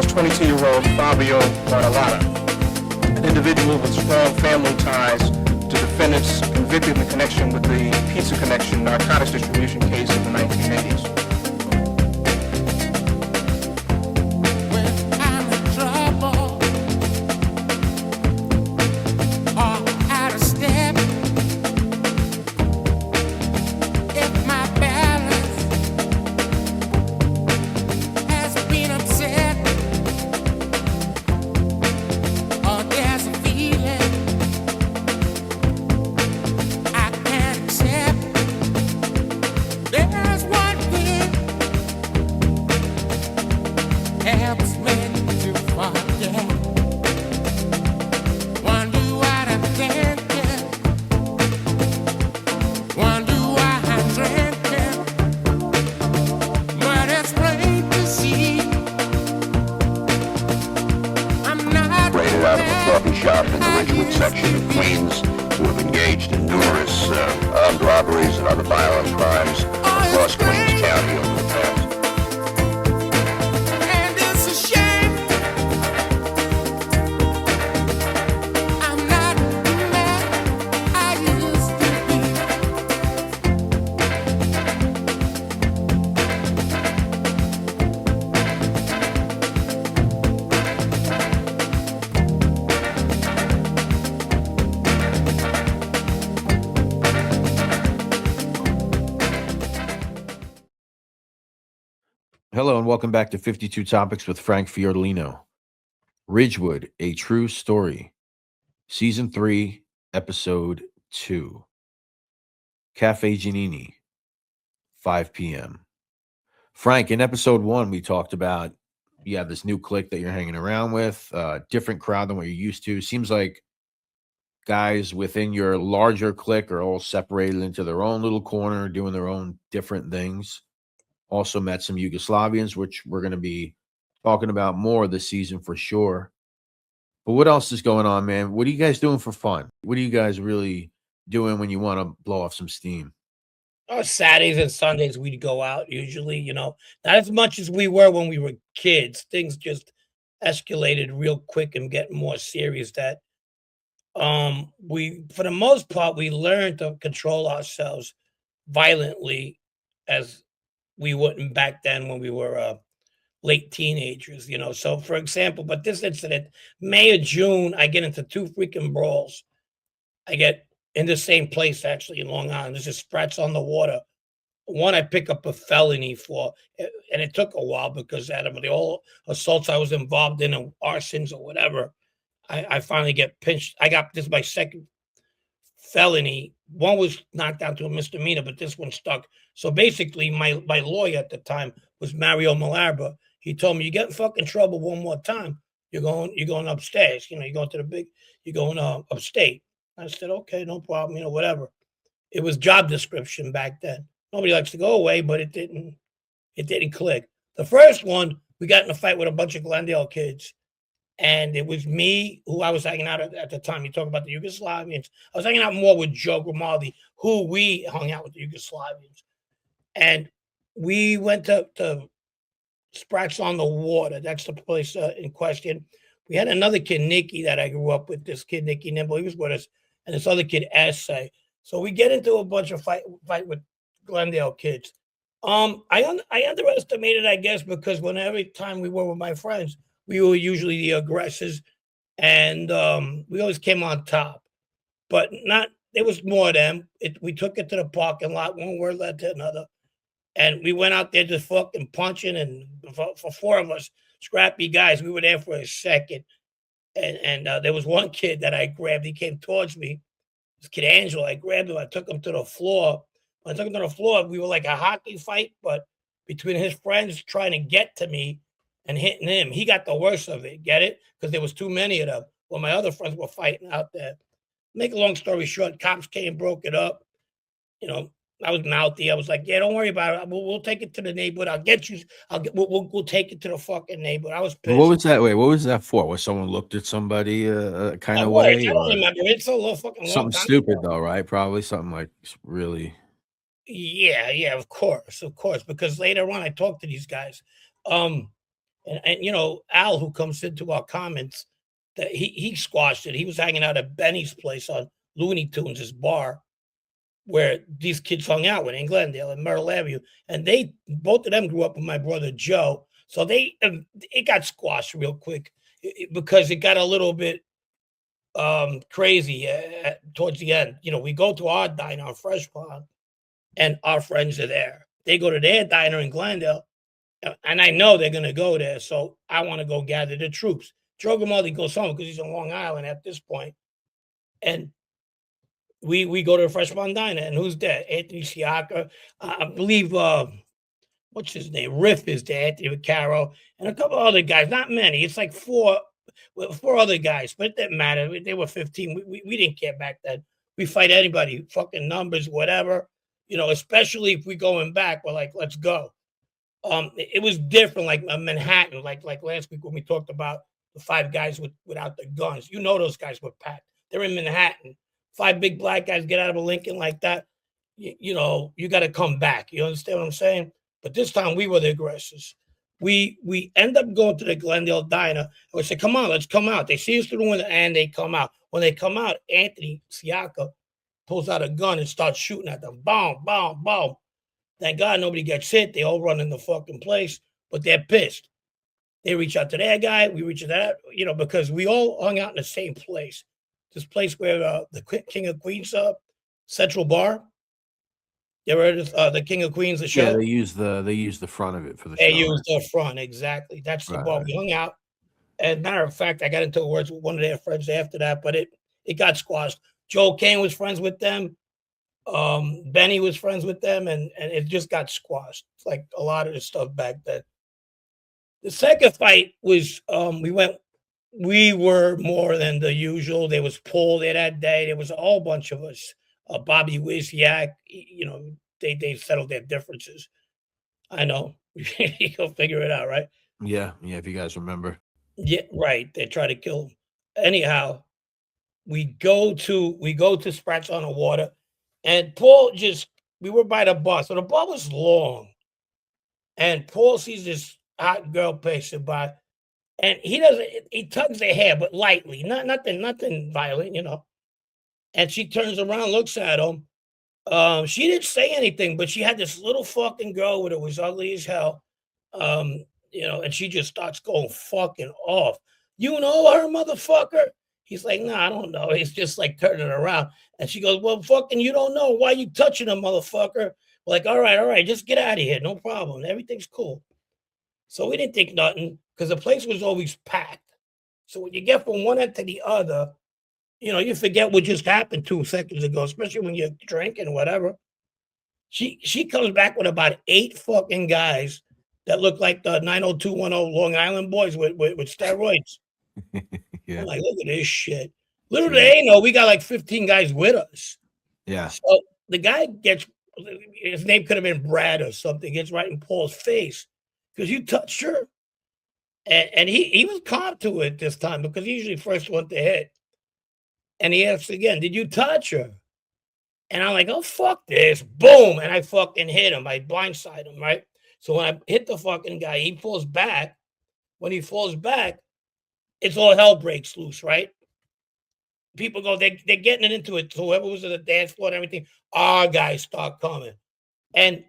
was 22-year-old Fabio Bartolotta, an individual with strong family ties to defendants convicted in connection with the Pizza Connection narcotics distribution case of the 1980s. Shop in the Ridgewood section of Queens who have engaged in numerous armed robberies and other violent crimes across Queens County over the past. And it's a shame I'm not the man I used to Hello and welcome back to 52 Topics with Frank Fiordolino. Ridgewood, A True Story, Season 3, Episode 2. Caffe Giannini, 5 p.m. Frank, in Episode 1, we talked about you have this new clique that you're hanging around with, different crowd than what you're used to. Seems like guys within your larger clique are all separated into their own little corner, doing their own different things. Also met some Yugoslavians, which we're going to be talking about more this season for sure. But what else is going on, man? What are you guys doing for fun? What are you guys really doing when you want to blow off some steam? Saturdays and Sundays we'd go out usually, not as much as we were when we were kids. Things just escalated real quick and getting more serious that we, for the most part, we learned to control ourselves violently as we wouldn't back then when we were late teenagers, So, for example, but this incident, May or June, I get into 2 freaking brawls. I get in the same place, actually, in Long Island. This is Sprats on the water. One I pick up a felony for, and it took a while because out of the all assaults I was involved in, and arsons or whatever, I finally get pinched. This is my second felony. One was knocked down to a misdemeanor, but this one stuck. So basically, my lawyer at the time was Mario Malarba. He told me, "You get in fucking trouble one more time, you're going upstairs. You're going upstate." I said, "Okay, no problem. Whatever." It was job description back then. Nobody likes to go away, but it didn't click. The first one, we got in a fight with a bunch of Glendale kids. And it was me, who I was hanging out at the time. You talk about the Yugoslavians. I was hanging out more with Joe Grimaldi, who we hung out with the Yugoslavians. And we went to Sprats on the Water. That's the place in question. We had another kid, Nicky, that I grew up with. This kid, Nicky Nimble, he was with us. And this other kid, Essay. So we get into a bunch of fight with Glendale kids. I underestimated, I guess, because every time we were with my friends, we were usually the aggressors, and we always came on top. But there was more of them. We took it to the parking lot. One word led to another. And we went out there just fucking punching. And for 4 of us, scrappy guys, we were there for a second. And there was one kid that I grabbed. He came towards me. This kid, Angelo, I grabbed him. I took him to the floor. When I took him to the floor, we were like a hockey fight, but between his friends trying to get to me and hitting him, he got the worst of it. Get it? Because there was too many of them. Well, my other friends were fighting out there. Make a long story short, cops came, broke it up. I was mouthy. I was like, "Yeah, don't worry about it. We'll take it to the neighborhood. I'll get you. We'll take it to the fucking neighborhood." I was pissed. What was that? Wait, what was that for? Was someone looked at somebody kind of way? I don't remember. It's a little fucking long something time stupid ago. though, right? Probably something like really. Yeah, of course. Because later on I talked to these guys. And you know, Al, who comes into our comments, that he squashed it. He was hanging out at Benny's place on Looney Tunes, his bar, where these kids hung out with in Glendale and Myrtle Avenue. And they both of them grew up with my brother Joe. So it got squashed real quick because it got a little bit crazy towards the end. You know, we go to our diner on Fresh Pond and our friends are there. They go to their diner in Glendale, and I know they're gonna go there. So I want to go gather the troops. Joe Grimaldi goes home because he's in Long Island at this point. And we go to the Fresh Pond Diner, and who's there? Anthony Siaka, I believe what's his name? Riff is there, Anthony Vaccaro, and a couple other guys. Not many. It's like four other guys, but it didn't matter. They were 15. We didn't care back then. We fight anybody, fucking numbers, whatever. You know, especially if we going back, we're like, let's go. It was different, like Manhattan, like last week when we talked about the 5 guys without the guns. You know, those guys were packed. They're in Manhattan. 5 big black guys get out of a Lincoln like that. You know, you got to come back. You understand what I'm saying? But this time we were the aggressors. We end up going to the Glendale Diner, and we say, come on, let's come out. They see us through the window, and they come out. When they come out, Anthony Siaka pulls out a gun and starts shooting at them. Boom, boom, boom. Thank God nobody gets hit. They all run in the fucking place, but they're pissed. They reach out to their guy. We reach out to that, you know, because we all hung out in the same place. This place where the King of Queens Central Bar. You ever heard of the King of Queens, the show? Yeah, they use the front of it for the show. They use the front, exactly. That's the bar we hung out. And matter of fact, I got into words with one of their friends after that, but it got squashed. Joe Kane was friends with them. Benny was friends with them, and it just got squashed. It's like a lot of the stuff back then. The second fight was we were more than the usual. There was Paul there that day. There was a whole bunch of us. Bobby Wizyak, you know, they settled their differences. I know. You'll figure it out, right? Yeah, if you guys remember. Yeah, right. They try to kill him. Anyhow, we go to Sprats on the Water, and Paul we were by the bar. So the bar was long. And Paul sees this hot girl passing by, and he tugs her hair, but lightly, nothing violent, you know. And she turns around, looks at him. She didn't say anything, but she had this little fucking girl with her, was ugly as hell. You know, and she just starts going fucking off. You know her, motherfucker? He's like, nah, I don't know. He's just like turning around. And she goes, well, fucking, you don't know. Why you touching him, motherfucker? We're like, all right, just get out of here. No problem. Everything's cool. So we didn't think nothing because the place was always packed. So when you get from one end to the other, you know, you forget what just happened 2 seconds ago, especially when you're drinking or whatever. She comes back with about 8 fucking guys that look like the 90210 Long Island boys with steroids. Yeah. I'm like, look at this shit. Little they know we got like 15 guys with us. Yeah. So the guy his name could have been Brad or something, gets right in Paul's face because you touched her. And he was calm to it this time because he usually first one to hit. And he asks again, did you touch her? And I'm like, oh, fuck this. Boom. And I fucking hit him. I blindside him, right? So when I hit the fucking guy, he falls back. When he falls back, it's all hell breaks loose, right? People go, they're getting it into it. So whoever was at the dance floor and everything, our guys start coming. And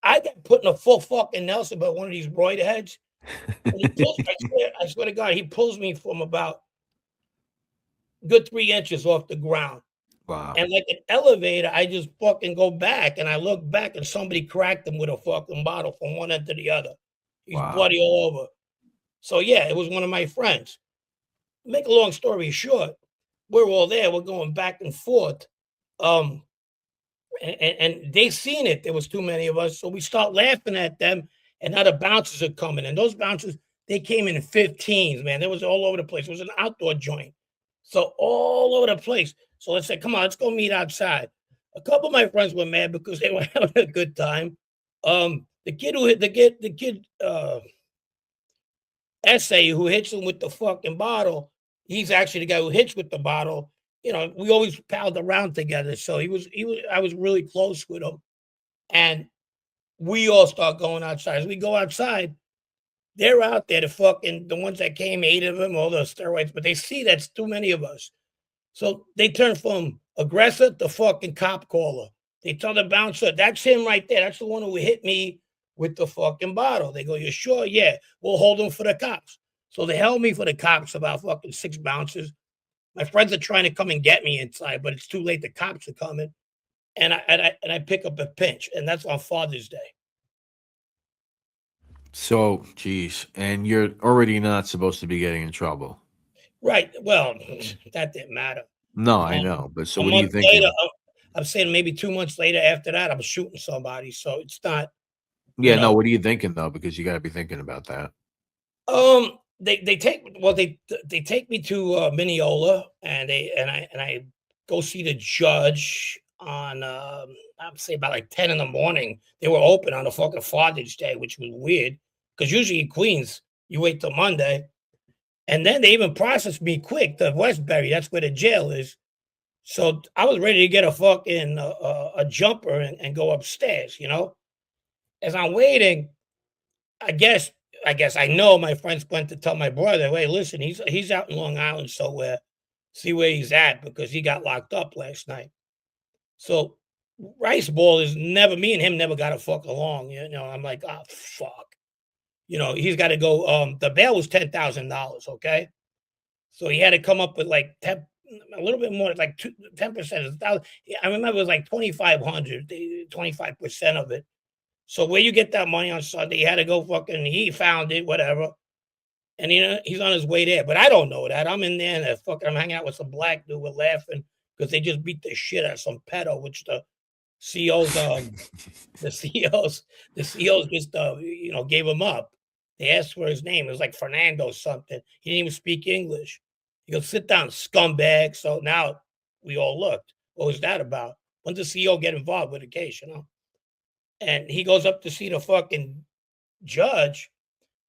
I got put in a full fucking Nelson by one of these roid heads. And he pulls, I swear to God, he pulls me from about good 3 inches off the ground. Wow. And like an elevator, I just fucking go back and I look back and somebody cracked him with a fucking bottle from one end to the other. He's bloody all over. So yeah, it was one of my friends. Make a long story short, we're all there. We're going back and forth. And they seen it. There was too many of us. So we start laughing at them. And now the bouncers are coming. And those bouncers, they came in 15s, man. They was all over the place. It was an outdoor joint. So all over the place. So let's say, come on, let's go meet outside. A couple of my friends were mad because they were having a good time. The kid Essay who hits him with the fucking bottle, he's actually the guy who hits with the bottle. You know, we always palled around together. So I was really close with him. And we all start going outside. As we go outside, they're out there, the ones that came, 8 of them, all those steroids, but they see that's too many of us. So they turn from aggressor to fucking cop caller. They tell the bouncer, that's him right there. That's the one who hit me with the fucking bottle. They go, you sure? Yeah, we'll hold him for the cops. So they held me for the cops, about fucking 6 bouncers. My friends are trying to come and get me inside, but it's too late. The cops are coming. And I pick up a pinch, and that's on Father's Day. So, geez, and you're already not supposed to be getting in trouble. Right. Well, that didn't matter. No, I know, but so A what are you month thinking? later, I'm saying maybe 2 months later after that, I'm shooting somebody. So it's not. Yeah, you no, know. what are you thinking though? Because you got to be thinking about that. They take me to Mineola, and I go see the judge on I'd say about like 10 in the morning. They were open on a fucking Father's Day, which was weird because usually in Queens you wait till Monday, and then they even processed me quick to Westbury. That's where the jail is. So I was ready to get a fucking a jumper and go upstairs. As I'm waiting, I guess I know my friends went to tell my brother, "Hey, listen, he's out in Long Island somewhere. See where he's at because he got locked up last night." So Rice Ball is never me and him never got to fuck along. I'm like, oh fuck. He's got to go. The bail was $10,000. Okay, so he had to come up with like 10, a little bit more, like 10%. I remember it was like 2,500, 25% of it. So where you get that money on Sunday, he had to go fucking. He found it, whatever, and he's on his way there. But I don't know that. I'm in there and I'm hanging out with some black dude. We're laughing because they just beat the shit out of some pedo, which the COs, the COs just gave him up. They asked for his name. It was like Fernando something. He didn't even speak English. He goes, sit down, scumbag. So now we all looked. What was that about? When does the CO get involved with a case, And he goes up to see the fucking judge.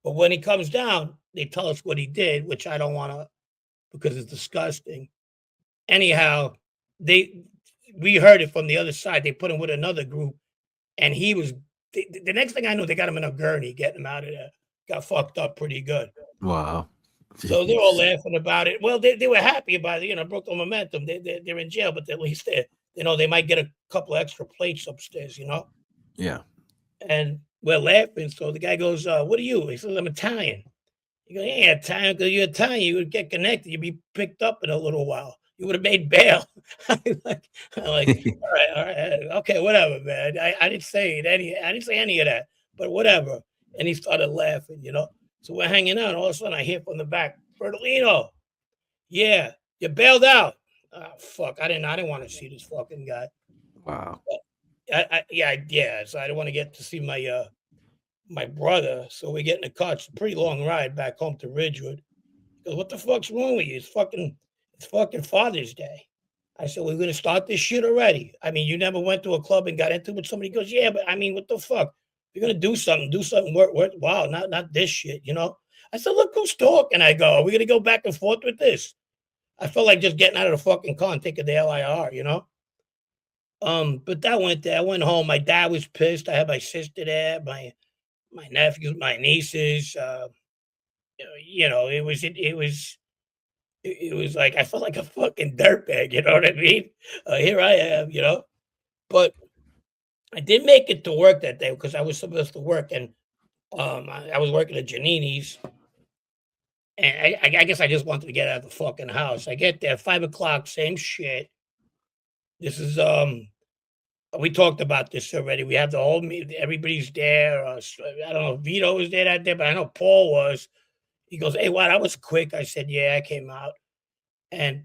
But when he comes down, they tell us what he did, which I don't want to because it's disgusting. Anyhow, we heard it from the other side. They put him with another group, and he was the next thing I know, they got him in a gurney, getting him out of there. Got fucked up pretty good. Wow. So they're all laughing about it. Well, they were happy about it. Broke the momentum. They're in jail, but at least they might get a couple extra plates upstairs. Yeah. And we're laughing. So the guy goes, "What are you?" He says, "I'm Italian." You go, "Yeah, Italian, because you're Italian. You would get connected. You'd be picked up in a little while. You would have made bail." I'm like, all right, okay, whatever, man. I didn't say any of that, but whatever. And he started laughing, So we're hanging out. All of a sudden, I hear from the back, "Bertolino, yeah, you bailed out." Fuck, I didn't want to see this fucking guy. Wow. Yeah. So I didn't want to get to see my brother. So we get in the car. It's a pretty long ride back home to Ridgewood. He goes, "What the fuck's wrong with you? It's fucking Father's Day." I said, "We're gonna start this shit already. I mean, you never went to a club and got into it with somebody." He goes, "Yeah, but I mean, what the fuck? If you're gonna do something worthwhile, not this shit, I said, "Look who's talking." I go, "Are we gonna go back and forth with this?" I felt like just getting out of the fucking car and taking the LIR, But that went there. I went home. My dad was pissed. I had my sister there, my nephews, my nieces. It was like I felt like a fucking dirtbag. You know what I mean? Here I am. But I did make it to work that day because I was supposed to work, and I was working at Giannini's, and I guess I just wanted to get out of the fucking house. I get there 5 o'clock, same shit. This is we talked about this already. We have the whole meeting. Everybody's there. I don't know if Vito was there that day, but I know Paul was. He goes, "Hey, wow, that was quick." I said, "Yeah, I came out." And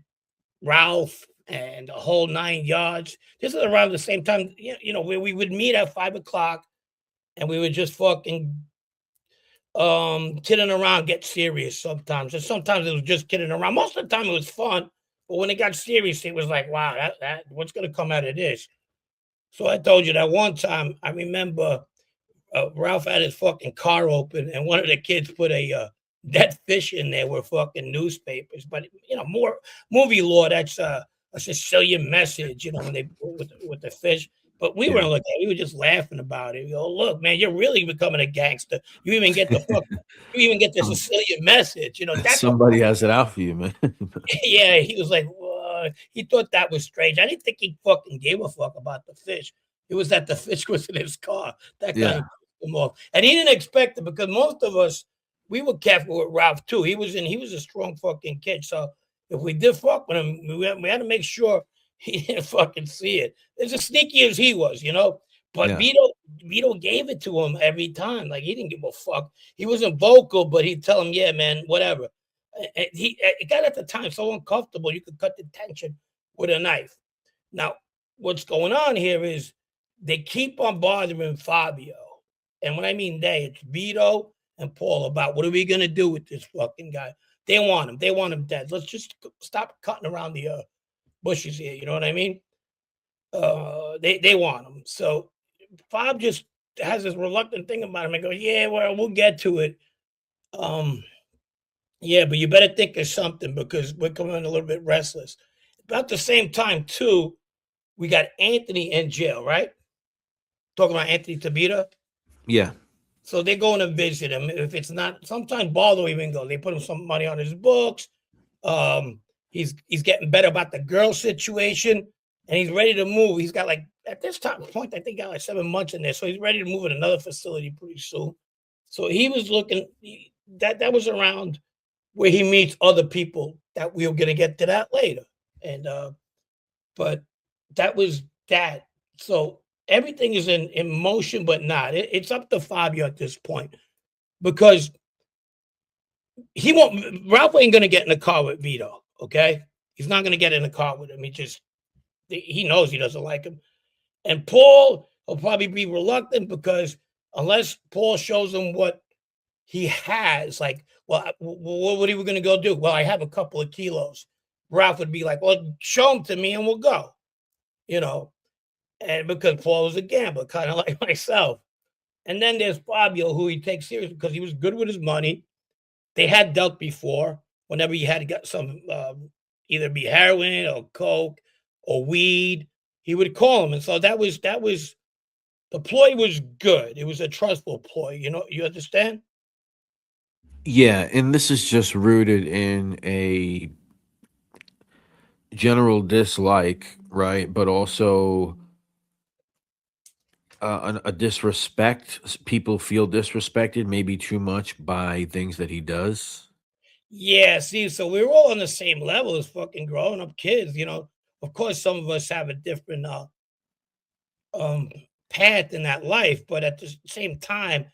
Ralph and the whole 9 yards. This is around the same time, where we would meet at 5 o'clock and we would just fucking kidding around, get serious sometimes. And sometimes it was just kidding around. Most of the time it was fun. But when it got serious, it was like, wow, that what's gonna come out of this? So I told you that one time I remember Ralph had his fucking car open, and one of the kids put a dead fish in there with fucking newspapers. But more movie law. That's a Sicilian message. When they with the fish. But we weren't looking at it. We were just laughing about it. We go, look, man, you're really becoming a gangster. You even get the Sicilian message. You know, that's Somebody has it out for you, man. yeah, he was like, he thought that was strange. I didn't think he fucking gave a fuck about the fish. It was that the fish was in his car. That kind of pissed him off. And he didn't expect it because most of us, we were careful with Ralph too. He was a strong fucking kid. So if we did fuck with him, we had to make sure he didn't fucking see it. As sneaky as he was, you know. But Vito gave it to him every time. Like he didn't give a fuck. He wasn't vocal, but he'd tell him, yeah, man, whatever. It got at the time so uncomfortable you could cut the tension with a knife. Now, what's going on here is they keep on bothering Fabio. And when I mean they, it's Vito and Paul about what are we going to do with this fucking guy? They want him. They want him dead. Let's just stop cutting around the bushes here. You know what I mean? They want him. So Fab just has this reluctant thing about him. I go, yeah, well, we'll get to it. Yeah, but you better think of something because we're coming a little bit restless. About the same time, too, we got Anthony in jail, right? Talking about Anthony Tabita. Yeah. So they're going to visit him. If it's not, sometimes Baldo even go. They put him some money on his books. He's getting better about the girl situation, and he's ready to move. He's got like at this time point, I think got like 7 months in there, so he's ready to move in another facility pretty soon. So he was looking. That was around where he meets other people that we're gonna get to that later. And but that was that. So everything is in motion, but not. It's up to Fabio at this point because he won't. Ralph ain't gonna get in the car with Vito. Okay, he's not gonna get in the car with him. He knows he doesn't like him. And Paul will probably be reluctant because unless Paul shows him what he has, like, well, what are we going to go do? Well, I have a couple of kilos. Ralph would be like, well, show them to me and we'll go, you know. And because Paul was a gambler, kind of like myself. And then there's Fabio, who he takes serious because he was good with his money. They had dealt before whenever he had to get some, either be heroin or coke or weed, he would call him. And so that was the ploy was good. It was a trustful ploy. You know, you understand? Yeah, and this is just rooted in a general dislike, right? But also a disrespect. People feel disrespected maybe too much by things that he does. Yeah, see, so we were all on the same level as fucking grown up kids, you know. Of course, some of us have a different um path in that life, but at the same time,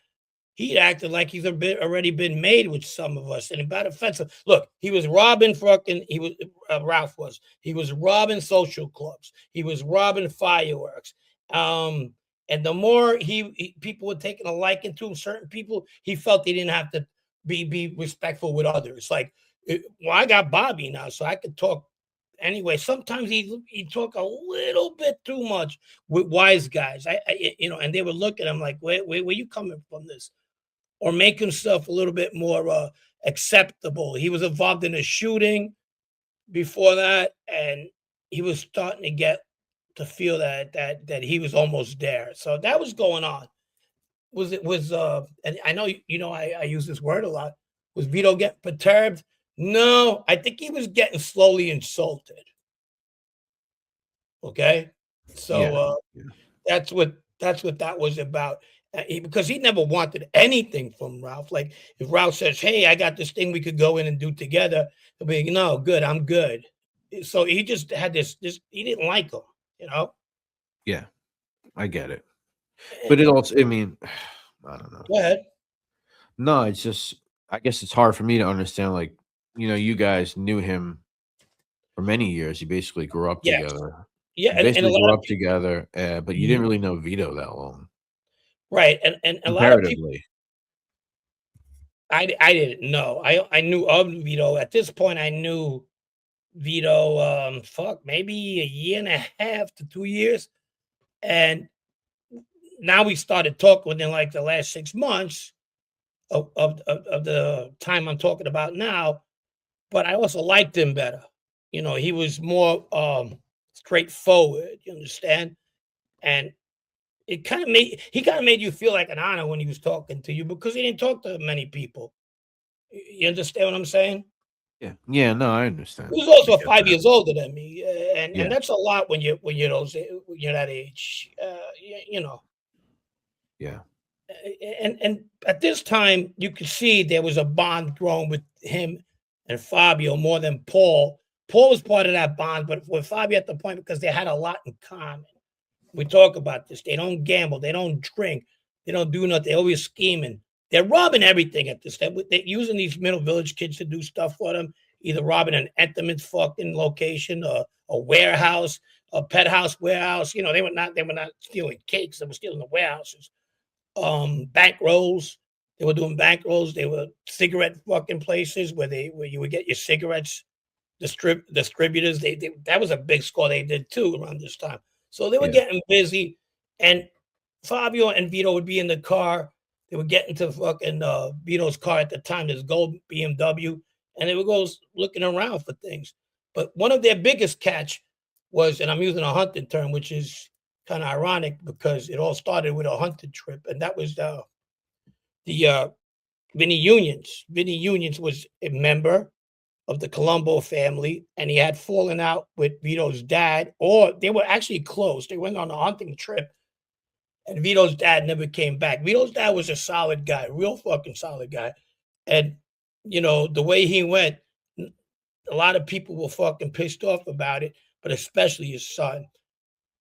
he acted like he's already been made with some of us, and about offensive. Look, he was robbing fucking. He was Ralph was. He was robbing social clubs. He was robbing fireworks. And the more people were taking a liking to him, certain people, he felt he didn't have to be respectful with others. Like, well, I got Bobby now, so I could talk anyway. Sometimes he talk a little bit too much with wise guys. You know, and they would look at him like, where you coming from this? Or make himself a little bit more acceptable. He was involved in a shooting before that, and he was starting to get to feel that he was almost there. So that was going on. And I know I use this word a lot. Was Vito getting perturbed? No, I think he was getting slowly insulted. Okay, so that's what that was about. Because he never wanted anything from Ralph. Like if Ralph says, "Hey, I got this thing we could go in and do together," he'll be, "No, good, I'm good." So he just had this. He didn't like him, you know. Yeah, I get it. But it also, I mean, I don't know. Go ahead. No, it's just, I guess it's hard for me to understand. Like, you guys knew him for many years. You basically grew up Yes. together. Yeah, You and a basically lot grew of up together, but you didn't really know Vito that long, right, and a lot of people. comparatively. I didn't know. I knew of Vito at this point. I knew Vito. Maybe a year and a half to 2 years, and now we started talking within like the last 6 months of the time I'm talking about now. But I also liked him better. You know, he was more straightforward. You understand? and he kind of made you feel like an honor when he was talking to you because he didn't talk to many people. You understand what I'm saying? Yeah. Yeah. No, I He understand. was I also get 5 that. years older than me, and Yeah. that's a lot when you're that age. You know, Yeah. and at this time you could see there was a bond growing with him and Fabio more than Paul. Paul was part of that bond, but with Fabio at the point because they had a lot in common. We talk about this. They don't gamble. They don't drink. They don't do nothing. They're always scheming. They're robbing everything at this. They're using these middle village kids to do stuff for them. Either robbing an Entenmann's fucking location, a warehouse, a pet house warehouse. You know, they were not stealing cakes. They were stealing the warehouses. Bank rolls. They were doing bank rolls. They were cigarette fucking places where you would get your cigarettes. Distributors. They that was a big score they did too around this time. So they were Yeah. getting busy, and Fabio and Vito would be in the car. They would get into fucking Vito's car at the time, this gold BMW, and they would go looking around for things. But one of their biggest catch was, and I'm using a hunting term, which is kind of ironic because it all started with a hunting trip, and that was the Vinny Unions. Vinny Unions was a member of the Colombo family, and he had fallen out with Vito's dad, or they were actually close. They went on a hunting trip, and Vito's dad never came back. Vito's dad was a solid guy, real fucking solid guy. And, the way he went, a lot of people were fucking pissed off about it, but especially his son.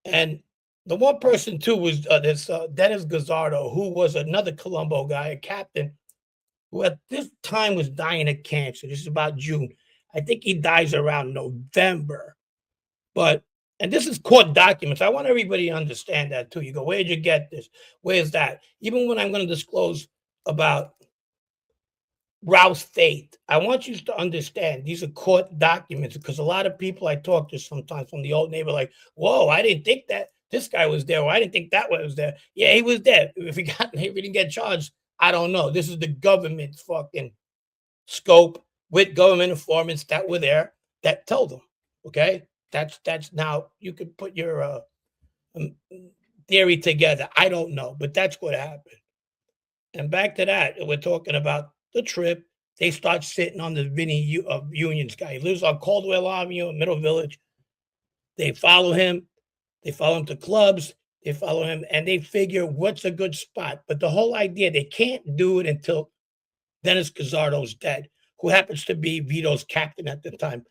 And the one person, too, was this Dennis Gazzardo, who was another Colombo guy, a captain, who at this time was dying of cancer. This is about June. I think he dies around November. But, and this is court documents. I want everybody to understand that too. You go, where'd you get this? Where's that? Even when I'm going to disclose about Ralph's fate, I want you to understand these are court documents because a lot of people I talk to sometimes from the old neighbor, like, whoa, I didn't think that this guy was there, or I didn't think that one was there. Yeah, he was there. If he didn't get charged, I don't know. This is the government's fucking scope with government informants that were there that told them. Okay, that's now you could put your um, theory together. I don't know, but that's what happened. And back to that, we're talking about the trip. They start sitting on the Vinny Unions guy. He lives on Caldwell Avenue in Middle Village. They follow him. They follow him to clubs. They follow him, and they figure what's a good spot. But the whole idea, they can't do it until Dennis Gazzardo's dead, who happens to be Vito's captain at the time,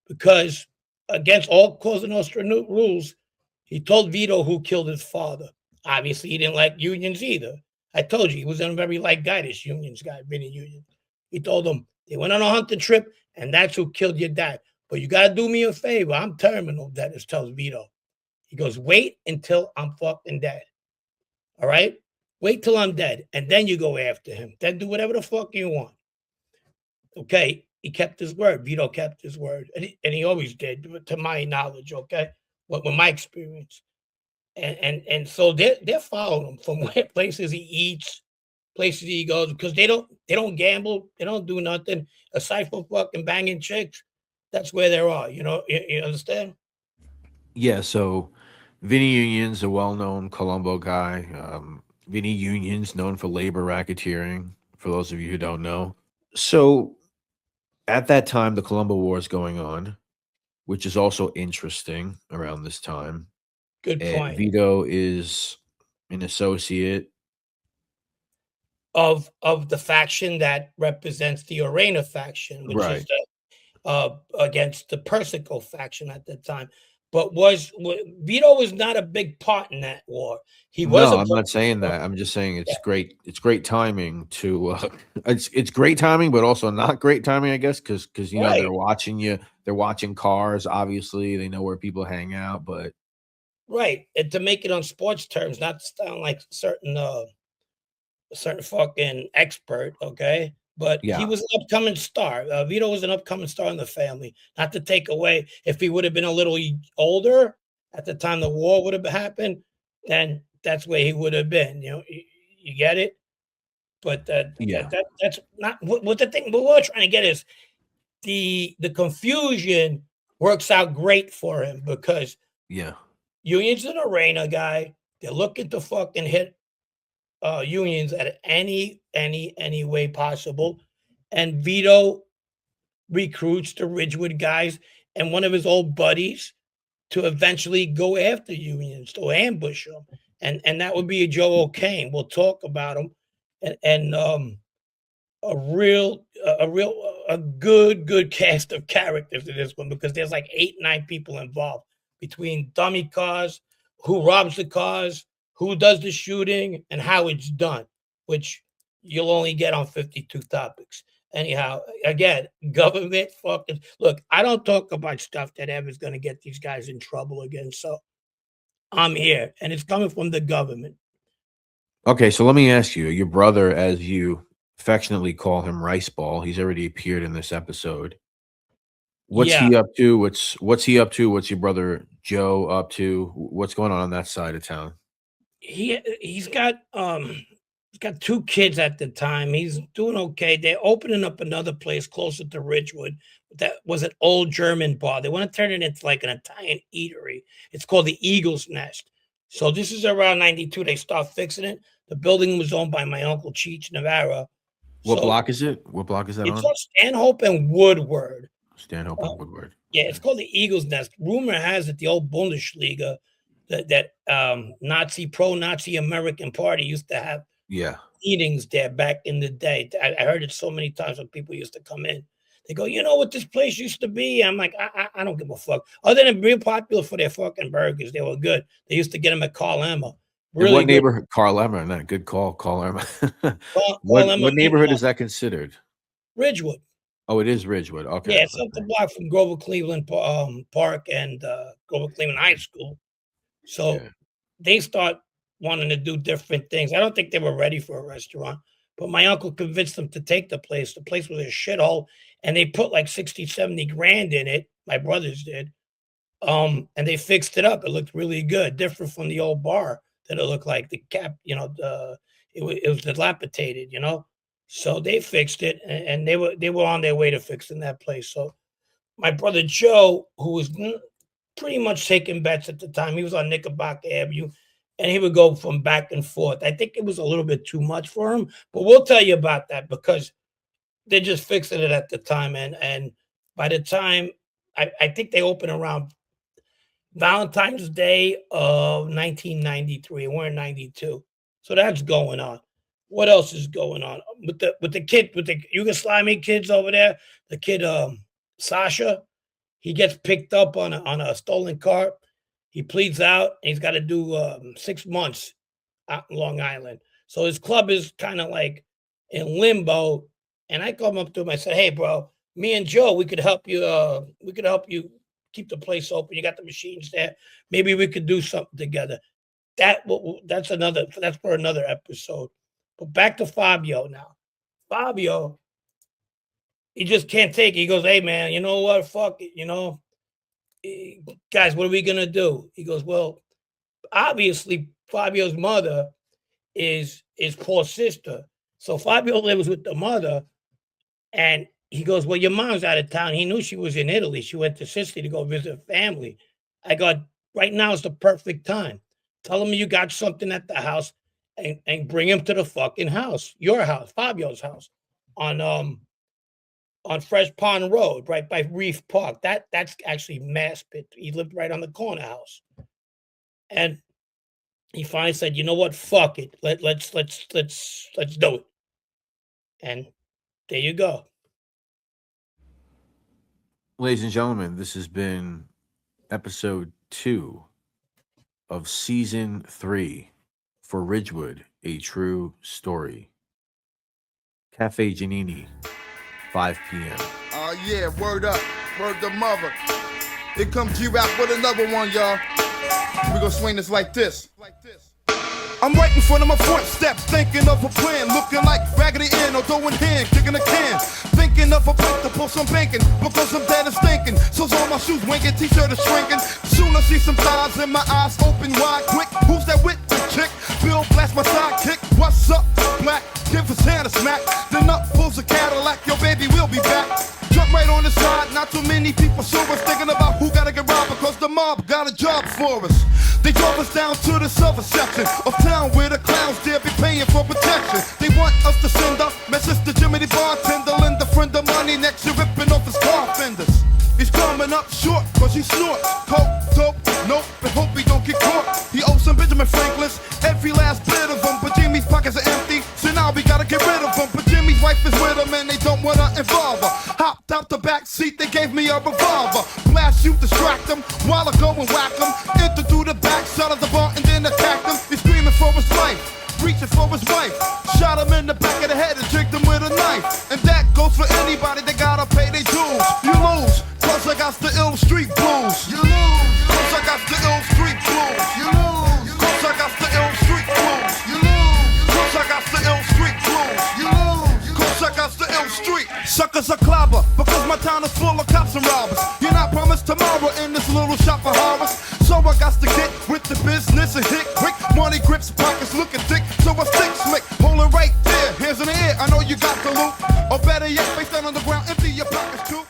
because against all Cosa Nostra rules, he told Vito who killed his father. Obviously, he didn't like unions either. I told you he was a very like guy, this unions guy, Vinny Union. He told him they went on a hunting trip, and that's who killed your dad. But you got to do me a favor. I'm terminal, Dennis tells Vito. He goes, wait until I'm fucking dead. All right? Wait till I'm dead, and then you go after him. Then do whatever the fuck you want. Okay? He kept his word. Vito kept his word, and he always did, to my knowledge. Okay, with my experience, and so they're following him from where places he eats, places he goes, because they don't gamble, they don't do nothing aside from fucking banging chicks. That's where they are. You understand? Yeah. So Vinny Union's a well-known Colombo guy. Vinny Union's known for labor racketeering. For those of you who don't know, so at that time, the Colombo War is going on, which is also interesting around this time. Good And point. Vito is an associate. Of the faction that represents the Orena faction, which is Right. against the Persico faction at the time. But Vito was not a big part in that war. He was No, a I'm not saying part. that. I'm just saying Yeah, it's great. It's great timing to. It's great timing, but also not great timing, I guess, because they're right, watching you. They're watching cars. Obviously, they know where people hang out. But right. And to make it on sports terms, not to sound like certain fucking expert, okay? But he yeah, was an upcoming star. Vito was an upcoming star in the family. Not to take away, if he would have been a little older at the time the war would have happened, then that's where he would have been. You get it. But yeah, that's not what the thing. What we're trying to get is the confusion works out great for him because yeah, Union's an arena guy. They're looking to fucking hit unions at any way possible. And Vito recruits the Ridgewood guys and one of his old buddies to eventually go after unions, to ambush them. And that would be a Joe O'Kane. We'll talk about him. And a good cast of characters in this one, because there's like 8-9 people involved, between dummy cars, who robs the cars, who does the shooting, and how it's done, which you'll only get on 52 topics. Anyhow, again, government fucking look. I don't talk about stuff that ever's going to get these guys in trouble again. So I'm here, and it's coming from the government. Okay, so let me ask you, your brother, as you affectionately call him, Rice Ball, he's already appeared in this episode. What's he up to? What's he up to? What's your brother Joe up to? What's going on that side of town? He's got 2 kids at the time. He's doing okay. They're opening up another place closer to Ridgewood. That was an old German bar. They want to turn it into like an Italian eatery. It's called the Eagle's Nest. So this is around 92. They start fixing it. The building was owned by my uncle Cheech Navarro. What block is it? What block is that on? It's on Stanhope and Woodward. Stanhope and Woodward. Yeah, it's called the Eagle's Nest. Rumor has it the old Bundesliga, that pro-Nazi American party used to have meetings there back in the day. I heard it so many times when people used to come in. They go, you know what this place used to be? I'm like, I don't give a fuck. Other than being popular for their fucking burgers, they were good. They used to get them at Carl Emma. Really what neighborhood? Carl Emma, not good call. Carl Emma. What neighborhood is that considered? Ridgewood. Oh, it is Ridgewood. Okay. Yeah, it's up the block from Grover Cleveland Park and Grover Cleveland High School. So they start wanting to do different things. I don't think they were ready for a restaurant, but my uncle convinced them to take the place. The place was a shithole, and they put like 60, 70 grand in it. My brothers did. And they fixed it up. It looked really good, different from the old bar that it looked like. The cap, it was dilapidated, So they fixed it, and they were on their way to fixing that place. So my brother Joe, who was pretty much taking bets at the time, he was on Knickerbocker Avenue, and he would go from back and forth. I think it was a little bit too much for him, but we'll tell you about that because they're just fixing it at the time. And by the time, I think they opened around Valentine's Day of 1993. We're in 92. So that's going on. What else is going on with the Yugoslavian kids over there? The kid Sasha, he gets picked up on a stolen car. He pleads out, and he's got to do 6 months out in Long Island. So his club is kind of like in limbo. And I come up to him. I said, "Hey, bro, me and Joe, we could help you. We could help you keep the place open. You got the machines there. Maybe we could do something together." That's for another episode. But back to Fabio now. Fabio, he just can't take it. He goes, "Hey, man, you know what? Fuck it, guys, what are we going to do?" He goes, "Well, obviously, Fabio's mother is Paul's sister. So Fabio lives with the mother." And he goes, "Well, your mom's out of town." He knew she was in Italy. She went to Sicily to go visit family. I go, "Right now is the perfect time. Tell him you got something at the house. And bring him to the fucking house, your house, Fabio's house, on Fresh Pond Road, right by Reef Park. That's actually Maspit. He lived right on the corner house." And he finally said, "You know what? Fuck it. Let's do it." And there you go. Ladies and gentlemen, this has been episode 2 of season 3. For Ridgewood, a true story. Caffe Giannini, 5 p.m. Yeah, word up. Word to mother. Here comes G-Rap with another one, y'all. We gonna swing this like this. I'm right in front of my front steps, thinking of a plan, looking like Raggedy Ann or throwing hand, kicking a can. Thinking of a place to pull some banking, because I'm dead and stinking. So's all my shoes winking, t-shirt is shrinking. Soon I see some thighs and my eyes open wide quick. Who's that with the chick? Bill blast my sidekick. What's up, black? Give his hand a smack. Then up pulls a Cadillac, yo baby, we'll be back. Jump right on the side. Not too many people saw us thinking about who gotta get robbed because the mob got a job for us. They drove us down to the silver section of town where the clowns dare be paying for protection. They want us to send a message to Jimmy the bartender, lend a friend of money next year ripping off his car fenders. He's coming up short cause he snorts coke, dope, nope, but hope he don't get caught. He owes some Benjamin Franklin's, every last bit of them, but Jimmy's pockets are empty, so now we gotta get rid of them. But Jimmy's wife is with him and they don't wanna involve her. Hopped out the back seat, they gave me a revolver. Blast you, distract him, while I go and whack him. Enter through the back side of the bar and then attack him. He's screaming for his life, reaching for his wife. Shot him in the back of the head and tricked him with a knife. And that goes for anybody that gotta pay their dues. You lose, cause I got the ill street blues. You lose, cause I got the ill street blues. You lose, cause I got the ill street blues. You lose, cause I got the ill street blues. You lose, cause I got the ill street. Suckers are clobber, because my town is full of cops and robbers. You're not promised tomorrow in this little shop of horrors. So I got to get with the business and hit quick. Money grips, pockets looking thick, so I stick slick. Hold it right there, hands in the air, I know you got the loot. Or better yet, face down on the ground, empty your pockets too.